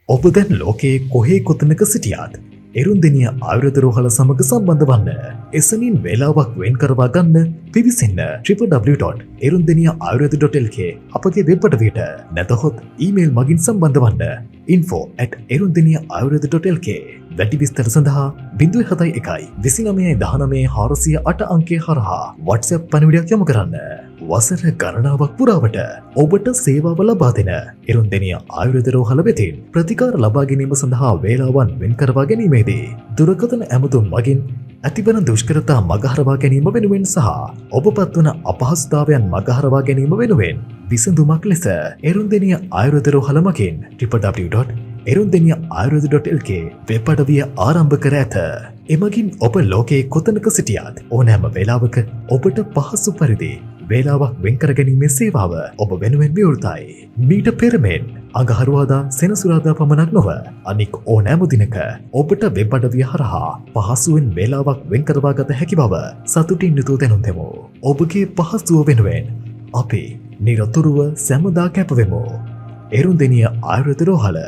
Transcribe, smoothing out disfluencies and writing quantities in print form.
ඔබ දැන් ලෝකයේ කොහේ කොතනක සිටියත් එරුන්දෙනිය ආයුර්වේද රෝහල සමග සම්බන්ධ වන්න. එසනින් වේලාවක් වෙන් කරවා ගන්න පිවිසෙන්න www.erundeniyaayurveda.lk අපගේ වෙබ් අඩවියට නැතහොත් ඊමේල් මගින් සම්බන්ධ වන්න info@erundeniyaayurveda.lk වැඩි විස්තර සඳහා 071 29 19 408 අංකය හරහා WhatsApp පණිවිඩයක් යොමු කරන්න. වසර ගණනාවක් පුරාවට ඔබට සේවාව ලබා දෙන එරුන්දෙනිය ආයුර්වේද රෝහල වෙතින් ප්‍රතිකාර ලබා ගැනීම සඳහා වේලාවන් වෙන් කරවා ගැනීමේදී දුරකථන ඇමතුම් මගින් ඇතිවන දුෂ්කරතා මගහරවා ගැනීම වෙනුවෙන් සහ ඔබ පත්වන අපහසුතාවයන් මගහරවා ගැනීම වෙනුවෙන් විසඳුමක් ලෙස එරුන්දෙනිය ආයුර්වේද රෝහල මගින් www.erundeniyaayurveda.lk වෙබ් අඩවිය ආරම්භ කර ඇත. එමගින් ඔබ ලෝකයේ කොතනක සිටියත් ඕනෑම වේලාවක ඔබට පහසු පරිදි වේලාවක් වෙන් කර ගැනීමේ සේවාව ඔබ වෙනුවෙන් විවෘතයි. මීට පෙර මෙන් අඟහරුවාදා සෙනසුරාදා පමණක් නොව අනික් ඕනෑම දිනක ඔබට වෙබ් අඩවිය හරහා පහසුවෙන් වේලාවක් වෙන් කරවා ගත හැකි බව සතුටින් යුතුව දැනුම් දෙමු. ඔබගේ පහසුව වෙනුවෙන් අපි නිරතුරුව සැමදා කැපවෙමු. එරුන්දෙනිය ආයුර්වේද රෝහල